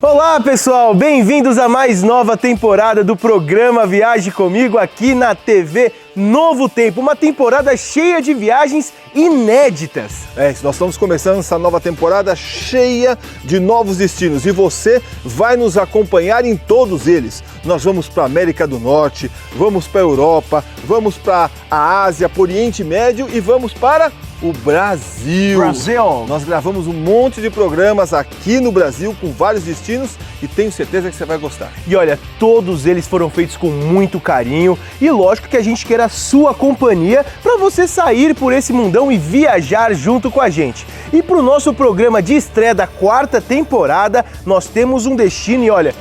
Olá pessoal, bem-vindos a mais nova temporada do programa Viaje Comigo aqui na TV Novo Tempo, uma temporada cheia de viagens inéditas. Nós estamos começando essa nova temporada cheia de novos destinos e você vai nos acompanhar em todos eles. Nós vamos para a América do Norte, vamos para a Europa, vamos para a Ásia, para o Oriente Médio e vamos para o Brasil. Nós gravamos um monte de programas aqui no Brasil com vários destinos e tenho certeza que você vai gostar. E olha, todos eles foram feitos com muito carinho e lógico que a gente quer a sua companhia para você sair por esse mundão e viajar junto com a gente. E para o nosso programa de estreia da 4ª temporada, nós temos um destino e olha,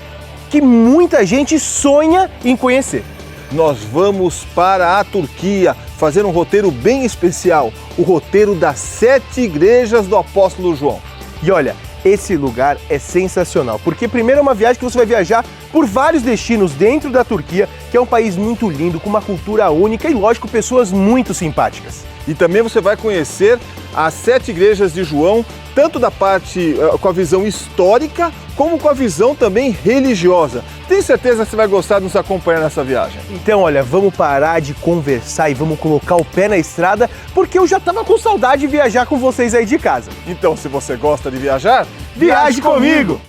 que muita gente sonha em conhecer. Nós vamos para a Turquia fazer um roteiro bem especial, o roteiro das 7 igrejas do apóstolo João. E olha, esse lugar é sensacional, porque primeiro é uma viagem que você vai viajar por vários destinos dentro da Turquia, que é um país muito lindo, com uma cultura única e, lógico, pessoas muito simpáticas. E também você vai conhecer as 7 igrejas de João, tanto da parte com a visão histórica, como com a visão também religiosa. Tenho certeza que você vai gostar de nos acompanhar nessa viagem. Então, olha, vamos parar de conversar e vamos colocar o pé na estrada, porque eu já estava com saudade de viajar com vocês aí de casa. Então, se você gosta de viajar, viaje comigo!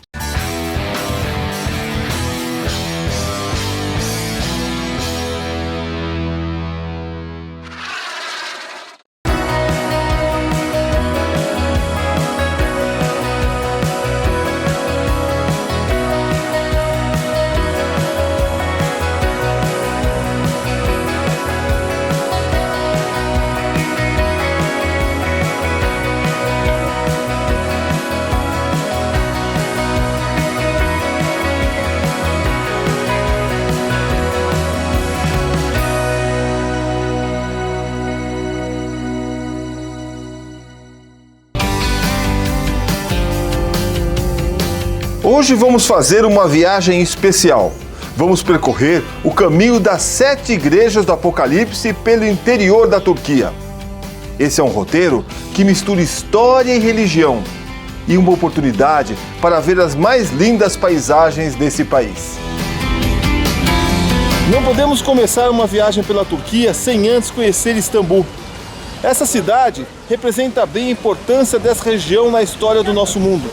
Hoje vamos fazer uma viagem especial. Vamos percorrer o caminho das 7 igrejas do Apocalipse pelo interior da Turquia. Esse é um roteiro que mistura história e religião e uma oportunidade para ver as mais lindas paisagens desse país. Não podemos começar uma viagem pela Turquia sem antes conhecer Istambul. Essa cidade representa bem a importância dessa região na história do nosso mundo.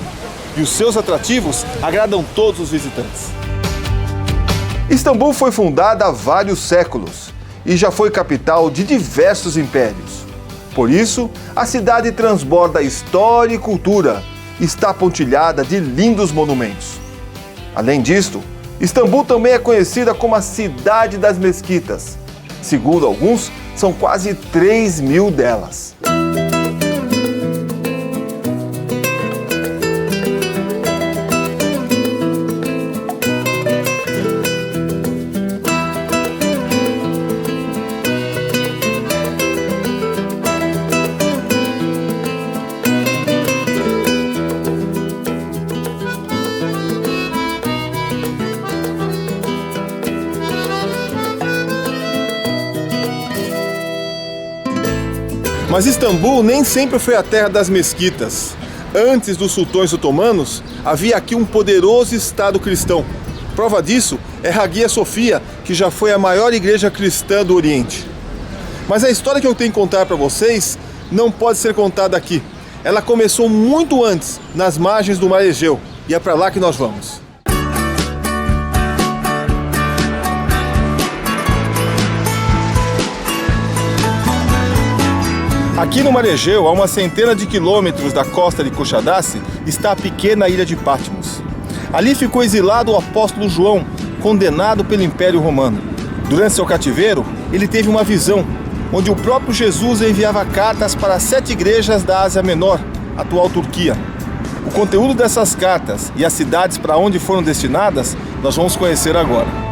E os seus atrativos agradam todos os visitantes. Istambul foi fundada há vários séculos e já foi capital de diversos impérios. Por isso, a cidade transborda história e cultura e está pontilhada de lindos monumentos. Além disto, Istambul também é conhecida como a Cidade das Mesquitas. Segundo alguns, são quase 3.000 delas. Mas Istambul nem sempre foi a terra das mesquitas. Antes dos sultões otomanos, havia aqui um poderoso Estado cristão. Prova disso é Hagia Sofia, que já foi a maior igreja cristã do Oriente. Mas a história que eu tenho que contar para vocês não pode ser contada aqui. Ela começou muito antes, nas margens do Mar Egeu, e é para lá que nós vamos. Aqui no Mar Egeu, a uma centena de quilômetros da costa de Kushadasi, está a pequena ilha de Patmos. Ali ficou exilado o apóstolo João, condenado pelo Império Romano. Durante seu cativeiro, ele teve uma visão, onde o próprio Jesus enviava cartas para 7 igrejas da Ásia Menor, atual Turquia. O conteúdo dessas cartas e as cidades para onde foram destinadas, nós vamos conhecer agora.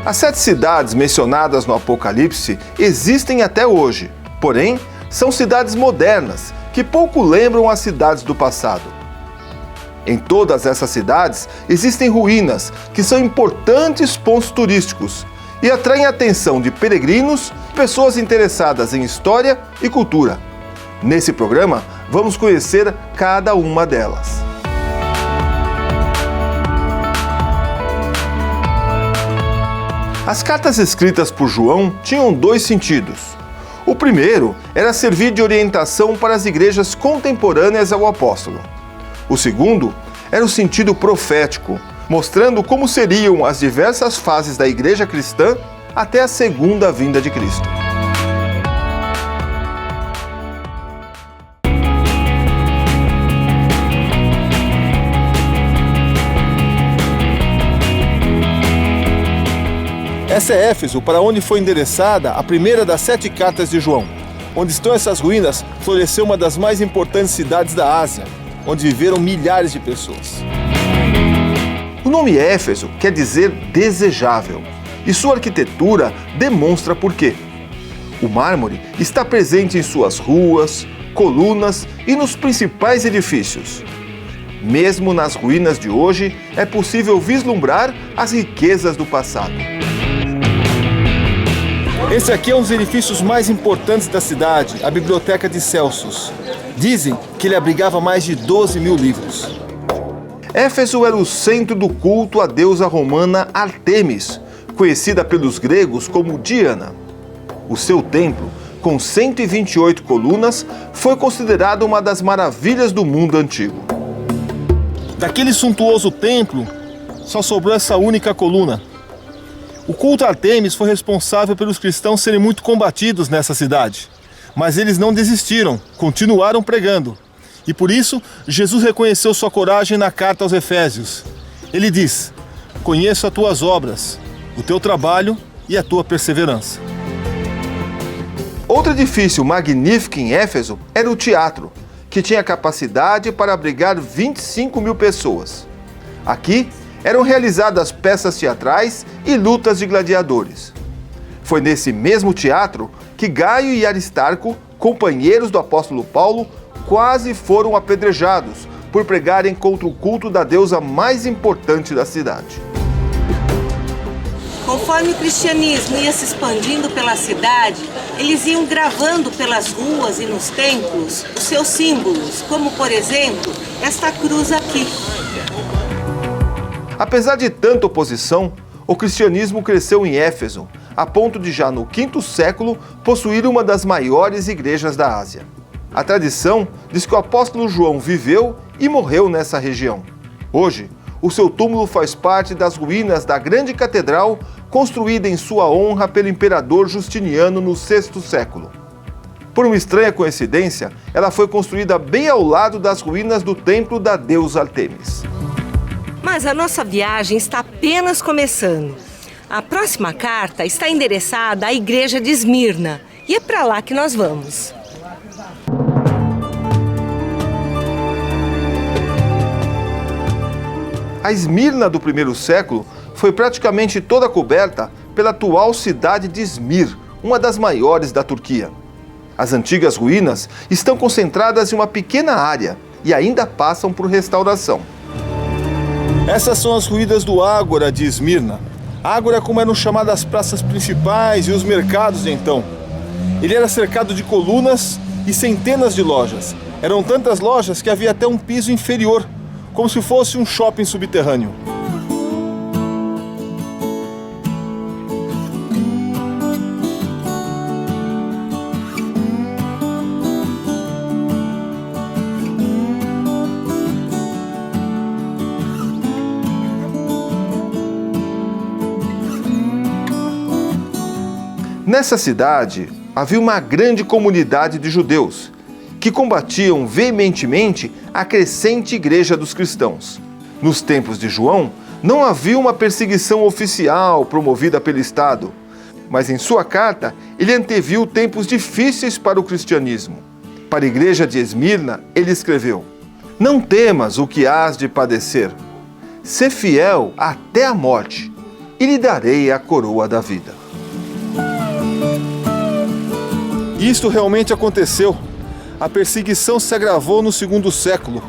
As 7 cidades mencionadas no Apocalipse existem até hoje, porém, são cidades modernas, que pouco lembram as cidades do passado. Em todas essas cidades existem ruínas, que são importantes pontos turísticos e atraem a atenção de peregrinos e pessoas interessadas em história e cultura. Nesse programa, vamos conhecer cada uma delas. As cartas escritas por João tinham dois sentidos. O primeiro era servir de orientação para as igrejas contemporâneas ao apóstolo. O segundo era o sentido profético, mostrando como seriam as diversas fases da igreja cristã até a segunda vinda de Cristo. Essa é Éfeso, para onde foi endereçada a primeira das 7 cartas de João. Onde estão essas ruínas, floresceu uma das mais importantes cidades da Ásia, onde viveram milhares de pessoas. O nome Éfeso quer dizer desejável, e sua arquitetura demonstra por quê. O mármore está presente em suas ruas, colunas e nos principais edifícios. Mesmo nas ruínas de hoje, é possível vislumbrar as riquezas do passado. Esse aqui é um dos edifícios mais importantes da cidade, a Biblioteca de Celsus. Dizem que ele abrigava mais de 12.000 livros. Éfeso era o centro do culto à deusa romana Ártemis, conhecida pelos gregos como Diana. O seu templo, com 128 colunas, foi considerado uma das maravilhas do mundo antigo. Daquele suntuoso templo, só sobrou essa única coluna. O culto a Ártemis foi responsável pelos cristãos serem muito combatidos nessa cidade. Mas eles não desistiram, continuaram pregando. E por isso, Jesus reconheceu sua coragem na carta aos Efésios. Ele diz: "Conheço as tuas obras, o teu trabalho e a tua perseverança." Outro edifício magnífico em Éfeso era o teatro, que tinha capacidade para abrigar 25.000 pessoas. Aqui, eram realizadas peças teatrais e lutas de gladiadores. Foi nesse mesmo teatro que Gaio e Aristarco, companheiros do apóstolo Paulo, quase foram apedrejados por pregarem contra o culto da deusa mais importante da cidade. Conforme o cristianismo ia se expandindo pela cidade, eles iam gravando pelas ruas e nos templos os seus símbolos, como, por exemplo, esta cruz aqui. Apesar de tanta oposição, o cristianismo cresceu em Éfeso, a ponto de já no V século possuir uma das maiores igrejas da Ásia. A tradição diz que o apóstolo João viveu e morreu nessa região. Hoje, o seu túmulo faz parte das ruínas da grande catedral construída em sua honra pelo imperador Justiniano no VI século. Por uma estranha coincidência, ela foi construída bem ao lado das ruínas do templo da deusa Ártemis. Mas a nossa viagem está apenas começando. A próxima carta está endereçada à igreja de Esmirna e é para lá que nós vamos. A Esmirna do primeiro século foi praticamente toda coberta pela atual cidade de Izmir, uma das maiores da Turquia. As antigas ruínas estão concentradas em uma pequena área e ainda passam por restauração. Essas são as ruínas do Ágora de Esmirna. Ágora, como eram chamadas as praças principais e os mercados de então. Ele era cercado de colunas e centenas de lojas. Eram tantas lojas que havia até um piso inferior, como se fosse um shopping subterrâneo. Nessa cidade, havia uma grande comunidade de judeus, que combatiam veementemente a crescente igreja dos cristãos. Nos tempos de João, não havia uma perseguição oficial promovida pelo Estado, mas em sua carta ele anteviu tempos difíceis para o cristianismo. Para a igreja de Esmirna, ele escreveu: "Não temas o que hás de padecer. Sê fiel até a morte, e lhe darei a coroa da vida." Isto realmente aconteceu. A perseguição se agravou no segundo século.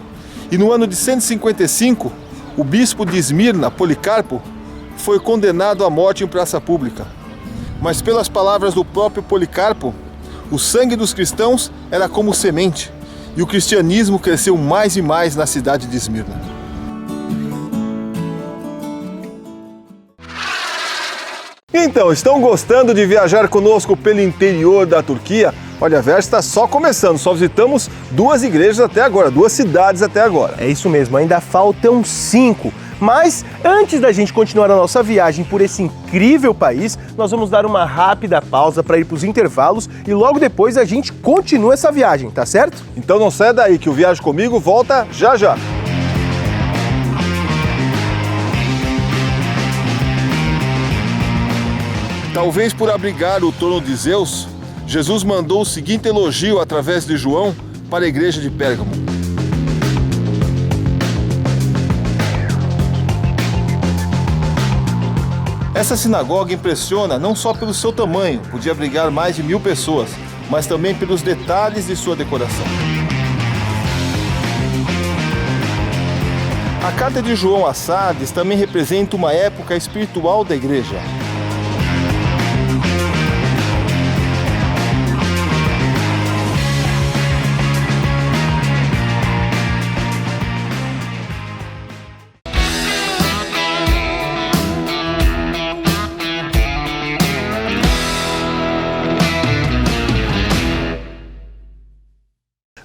E no ano de 155, o bispo de Esmirna, Policarpo, foi condenado à morte em praça pública. Mas pelas palavras do próprio Policarpo, o sangue dos cristãos era como semente, e o cristianismo cresceu mais e mais na cidade de Esmirna. Então, estão gostando de viajar conosco pelo interior da Turquia? Olha, a viagem está só começando, só visitamos 2 igrejas até agora, 2 cidades até agora. É isso mesmo, ainda faltam 5. Mas antes da gente continuar a nossa viagem por esse incrível país, nós vamos dar uma rápida pausa para ir para os intervalos e logo depois a gente continua essa viagem, tá certo? Então não sai daí que o Viagem Comigo volta já já. Talvez por abrigar o trono de Zeus, Jesus mandou o seguinte elogio através de João para a igreja de Pérgamo. Essa sinagoga impressiona não só pelo seu tamanho, podia abrigar mais de 1000 pessoas, mas também pelos detalhes de sua decoração. A carta de João a Sardes também representa uma época espiritual da igreja.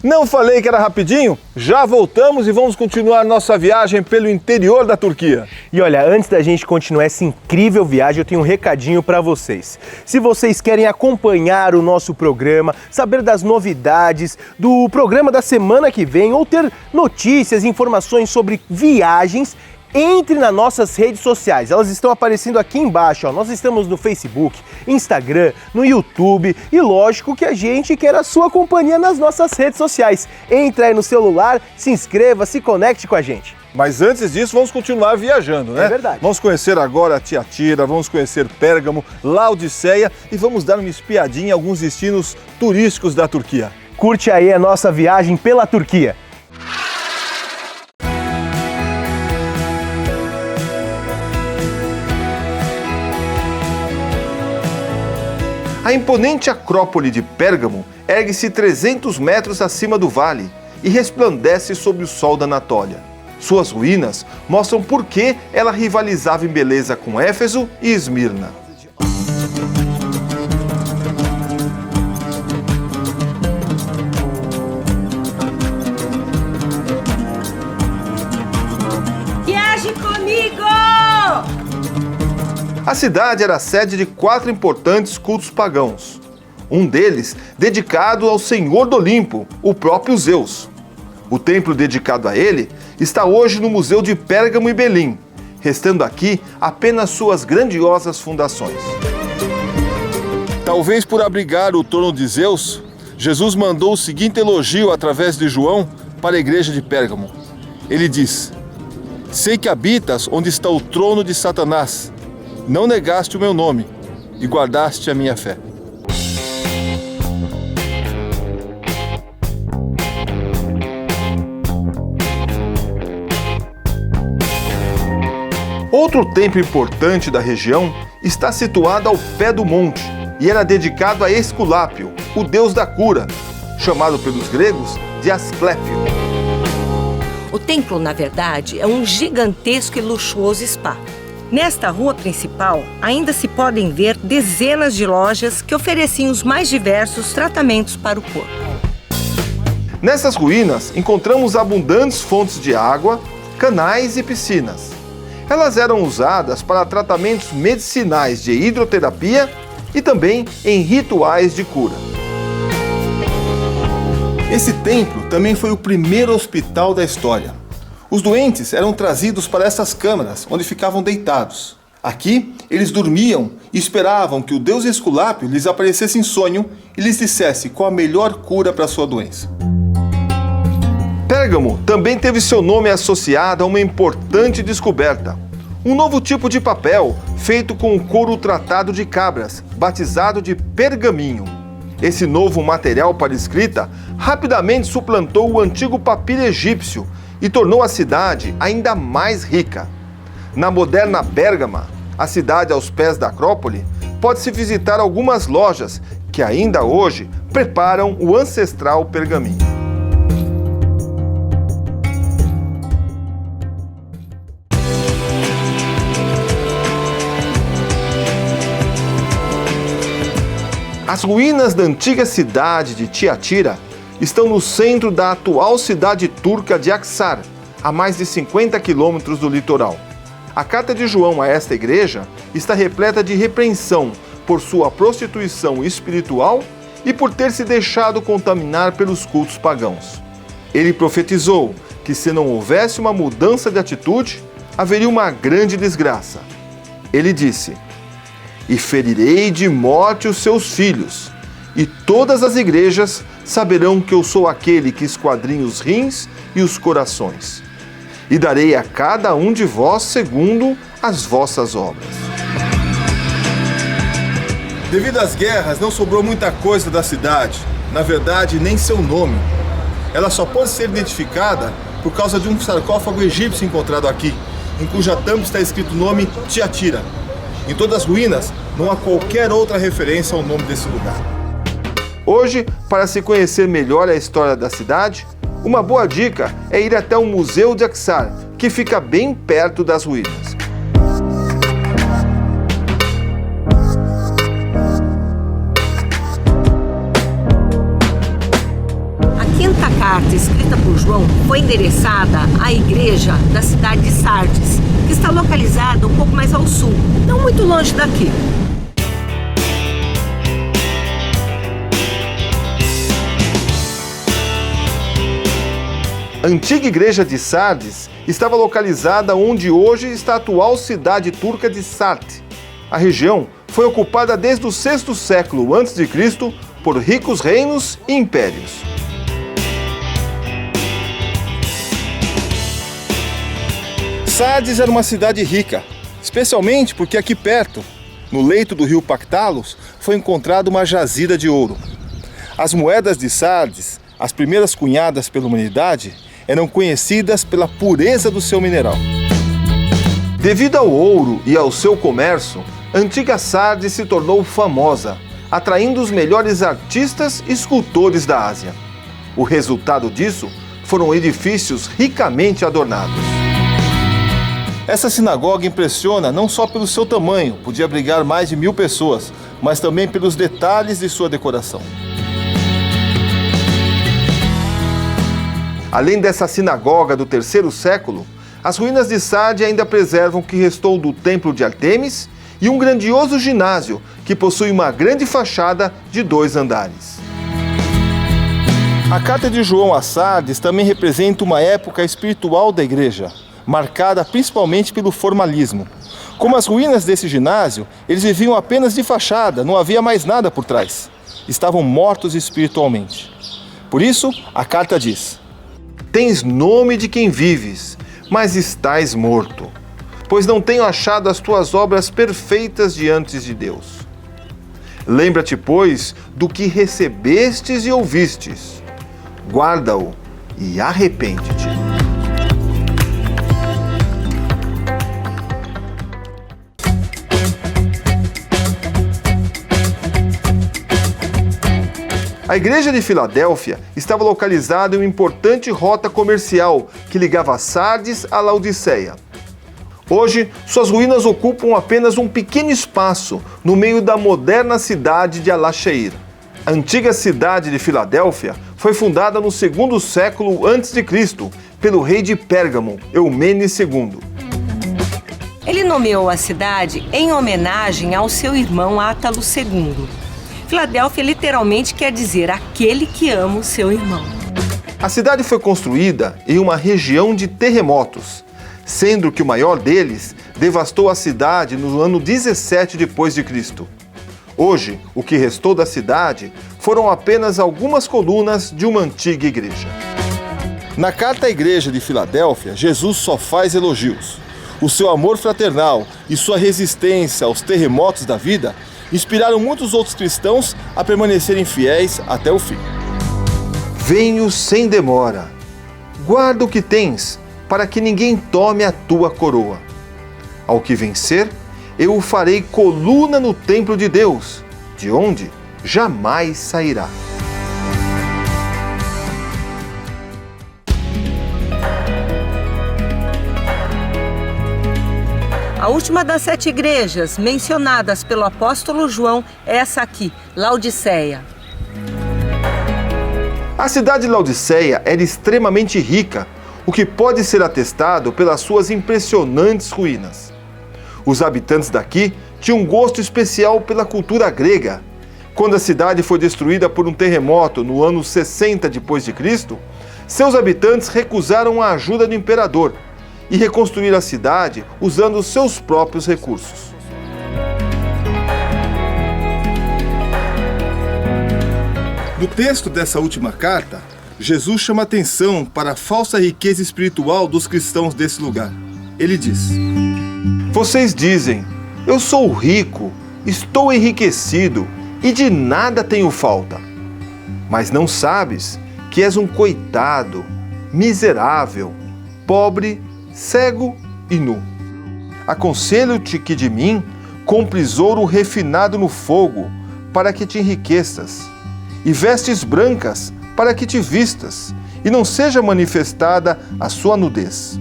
Não falei que era rapidinho? Já voltamos e vamos continuar nossa viagem pelo interior da Turquia. E olha, antes da gente continuar essa incrível viagem, eu tenho um recadinho para vocês. Se vocês querem acompanhar o nosso programa, saber das novidades do programa da semana que vem ou ter notícias e informações sobre viagens, entre nas nossas redes sociais, elas estão aparecendo aqui embaixo, ó. Nós estamos no Facebook, Instagram, no YouTube e lógico que a gente quer a sua companhia nas nossas redes sociais. Entra aí no celular, se inscreva, se conecte com a gente. Mas antes disso, vamos continuar viajando, né? É verdade. Vamos conhecer agora Tiatira, vamos conhecer Pérgamo, Laodiceia e vamos dar uma espiadinha em alguns destinos turísticos da Turquia. Curte aí a nossa viagem pela Turquia. A imponente Acrópole de Pérgamo ergue-se 300 metros acima do vale e resplandece sob o sol da Anatólia. Suas ruínas mostram por que ela rivalizava em beleza com Éfeso e Esmirna. Viaje comigo! A cidade era sede de 4 importantes cultos pagãos. Um deles dedicado ao Senhor do Olimpo, o próprio Zeus. O templo dedicado a ele está hoje no Museu de Pérgamo e Belim, restando aqui apenas suas grandiosas fundações. Talvez por abrigar o trono de Zeus, Jesus mandou o seguinte elogio através de João para a igreja de Pérgamo. Ele diz: sei que habitas onde está o trono de Satanás. Não negaste o meu nome e guardaste a minha fé. Outro templo importante da região está situado ao pé do monte e era dedicado a Esculápio, o deus da cura, chamado pelos gregos de Asclépio. O templo, na verdade, é um gigantesco e luxuoso spa. Nesta rua principal, ainda se podem ver dezenas de lojas que ofereciam os mais diversos tratamentos para o corpo. Nessas ruínas, encontramos abundantes fontes de água, canais e piscinas. Elas eram usadas para tratamentos medicinais de hidroterapia e também em rituais de cura. Esse templo também foi o primeiro hospital da história. Os doentes eram trazidos para essas câmaras, onde ficavam deitados. Aqui, eles dormiam e esperavam que o deus Esculápio lhes aparecesse em sonho e lhes dissesse qual a melhor cura para a sua doença. Pérgamo também teve seu nome associado a uma importante descoberta. Um novo tipo de papel feito com o couro tratado de cabras, batizado de pergaminho. Esse novo material para escrita rapidamente suplantou o antigo papiro egípcio e tornou a cidade ainda mais rica. Na moderna Bérgama, a cidade aos pés da Acrópole, pode-se visitar algumas lojas que ainda hoje preparam o ancestral pergaminho. As ruínas da antiga cidade de Tiatira estão no centro da atual cidade turca de Aksar, a mais de 50 quilômetros do litoral. A carta de João a esta igreja está repleta de repreensão por sua prostituição espiritual e por ter se deixado contaminar pelos cultos pagãos. Ele profetizou que se não houvesse uma mudança de atitude, haveria uma grande desgraça. Ele disse: "E ferirei de morte os seus filhos, e todas as igrejas saberão que eu sou aquele que esquadrinha os rins e os corações. E darei a cada um de vós segundo as vossas obras." Devido às guerras, não sobrou muita coisa da cidade. Na verdade, nem seu nome. Ela só pode ser identificada por causa de um sarcófago egípcio encontrado aqui, em cuja tampa está escrito o nome Tiatira. Em todas as ruínas, não há qualquer outra referência ao nome desse lugar. Hoje, para se conhecer melhor a história da cidade, uma boa dica é ir até o Museu de Aksar, que fica bem perto das ruínas. A quinta carta escrita por João foi endereçada à igreja da cidade de Sardes, que está localizada um pouco mais ao sul, não muito longe daqui. A antiga igreja de Sardes estava localizada onde hoje está a atual cidade turca de Sart. A região foi ocupada desde o VI século a.C. por ricos reinos e impérios. Sardes era uma cidade rica, especialmente porque aqui perto, no leito do rio Pactalos, foi encontrada uma jazida de ouro. As moedas de Sardes, as primeiras cunhadas pela humanidade, eram conhecidas pela pureza do seu mineral. Devido ao ouro e ao seu comércio, a antiga Sardes se tornou famosa, atraindo os melhores artistas e escultores da Ásia. O resultado disso foram edifícios ricamente adornados. Essa sinagoga impressiona não só pelo seu tamanho, podia abrigar mais de 1000 pessoas, mas também pelos detalhes de sua decoração. Além dessa sinagoga do terceiro século, as ruínas de Sardes ainda preservam o que restou do templo de Ártemis e um grandioso ginásio que possui uma grande fachada de 2 andares. A carta de João a Sardes também representa uma época espiritual da igreja, marcada principalmente pelo formalismo. Como as ruínas desse ginásio, eles viviam apenas de fachada, não havia mais nada por trás. Estavam mortos espiritualmente. Por isso, a carta diz: "Tens nome de quem vives, mas estás morto, pois não tenho achado as tuas obras perfeitas diante de Deus. Lembra-te, pois, do que recebestes e ouvistes. Guarda-o e arrepende-te." A igreja de Filadélfia estava localizada em uma importante rota comercial que ligava Sardes a Laodiceia. Hoje, suas ruínas ocupam apenas um pequeno espaço no meio da moderna cidade de Alasheir. A antiga cidade de Filadélfia foi fundada no segundo século a.C. pelo rei de Pérgamo, Eumênides II. Ele nomeou a cidade em homenagem ao seu irmão Átalo II. Filadélfia literalmente quer dizer aquele que ama o seu irmão. A cidade foi construída em uma região de terremotos, sendo que o maior deles devastou a cidade no ano 17 d.C. Hoje, o que restou da cidade foram apenas algumas colunas de uma antiga igreja. Na carta à igreja de Filadélfia, Jesus só faz elogios. O seu amor fraternal e sua resistência aos terremotos da vida inspiraram muitos outros cristãos a permanecerem fiéis até o fim. Venho sem demora. Guarda o que tens, para que ninguém tome a tua coroa. Ao que vencer, eu o farei coluna no templo de Deus, de onde jamais sairá. A última das 7 igrejas mencionadas pelo apóstolo João é essa aqui, Laodiceia. A cidade de Laodiceia era extremamente rica, o que pode ser atestado pelas suas impressionantes ruínas. Os habitantes daqui tinham um gosto especial pela cultura grega. Quando a cidade foi destruída por um terremoto no ano 60 d.C., seus habitantes recusaram a ajuda do imperador e reconstruíram a cidade usando os seus próprios recursos. No texto dessa última carta, Jesus chama atenção para a falsa riqueza espiritual dos cristãos desse lugar. Ele diz: vocês dizem, eu sou rico, estou enriquecido e de nada tenho falta. Mas não sabes que és um coitado, miserável, pobre, cego e nu. Aconselho-te que de mim compres ouro refinado no fogo, para que te enriqueças, e vestes brancas, para que te vistas, e não seja manifestada a sua nudez.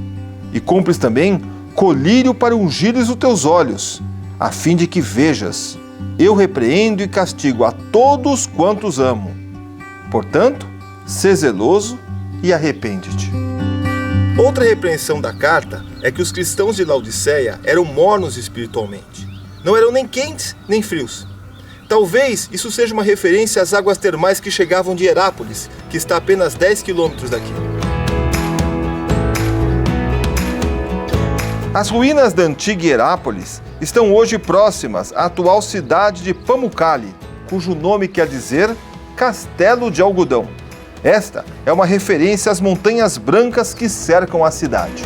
E compres também colírio para ungires os teus olhos, a fim de que vejas. Eu repreendo e castigo a todos quantos amo. Portanto, sê zeloso e arrepende-te. Outra repreensão da carta é que os cristãos de Laodiceia eram mornos espiritualmente. Não eram nem quentes nem frios. Talvez isso seja uma referência às águas termais que chegavam de Herápolis, que está a apenas 10 quilômetros daqui. As ruínas da antiga Herápolis estão hoje próximas à atual cidade de Pamukkale, cujo nome quer dizer Castelo de Algodão. Esta é uma referência às montanhas brancas que cercam a cidade.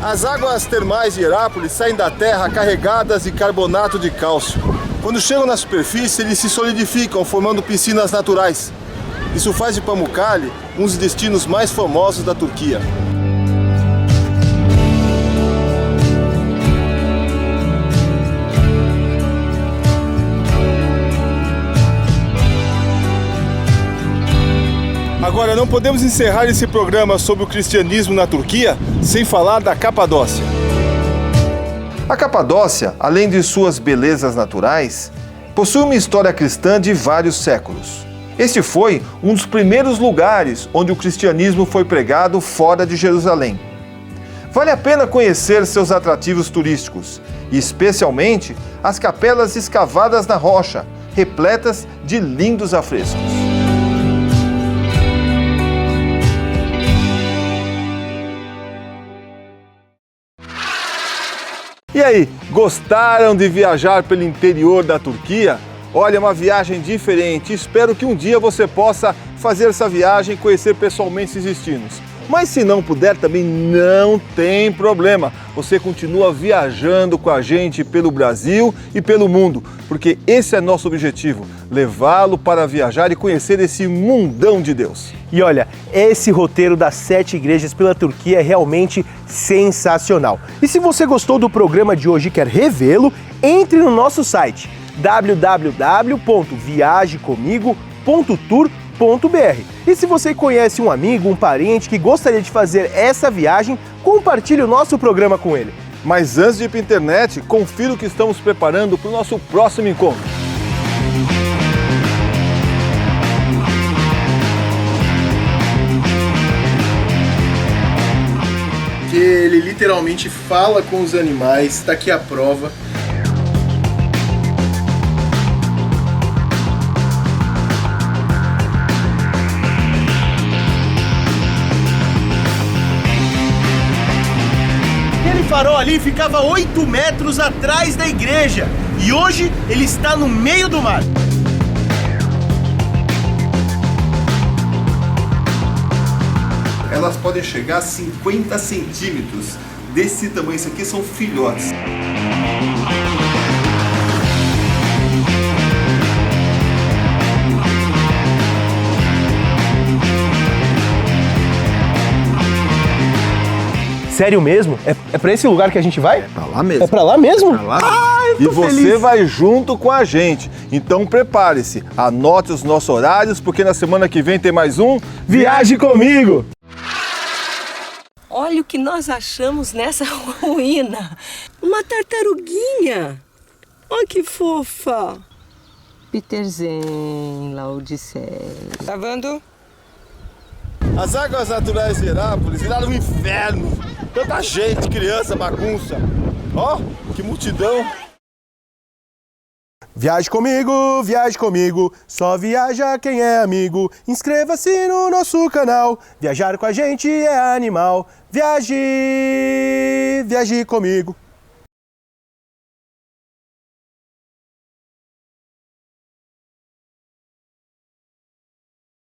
As águas termais de Herápolis saem da terra carregadas de carbonato de cálcio. Quando chegam na superfície, eles se solidificam, formando piscinas naturais. Isso faz de Pamukkale um dos destinos mais famosos da Turquia. Agora, não podemos encerrar esse programa sobre o cristianismo na Turquia sem falar da Capadócia. A Capadócia, além de suas belezas naturais, possui uma história cristã de vários séculos. Este foi um dos primeiros lugares onde o cristianismo foi pregado fora de Jerusalém. Vale a pena conhecer seus atrativos turísticos, e especialmente as capelas escavadas na rocha, repletas de lindos afrescos. E aí, gostaram de viajar pelo interior da Turquia? Olha, uma viagem diferente. Espero que um dia você possa fazer essa viagem e conhecer pessoalmente esses destinos. Mas se não puder, também não tem problema. Você continua viajando com a gente pelo Brasil e pelo mundo, porque esse é nosso objetivo, levá-lo para viajar e conhecer esse mundão de Deus. E olha, esse roteiro das 7 igrejas pela Turquia é realmente sensacional. E se você gostou do programa de hoje e quer revê-lo, entre no nosso site www.viajecomigo.tour.br. E se você conhece um amigo, um parente que gostaria de fazer essa viagem, compartilhe o nosso programa com ele. Mas antes de ir para a internet, confira o que estamos preparando para o nosso próximo encontro. Que ele literalmente fala com os animais, está aqui a prova. Aquele farol ali ficava 8 metros atrás da igreja e hoje ele está no meio do mar. Elas podem chegar a 50 centímetros. Desse tamanho, isso aqui são filhotes. Sério mesmo? É pra esse lugar que a gente vai? É pra lá mesmo. É pra lá mesmo? É pra lá. Ah, e você vai junto com a gente. Então prepare-se, anote os nossos horários, porque na semana que vem tem mais um Viaje Comigo! olha o que nós achamos nessa ruína. Uma tartaruguinha. Olha que fofa. Peterzen, Laodiceia. Tá vendo? As águas naturais de Herápolis viraram um inferno. Tanta gente, criança, bagunça. Ó, que multidão. Viaje comigo, só viaja quem é amigo. Inscreva-se no nosso canal, viajar com a gente é animal. Viaje comigo.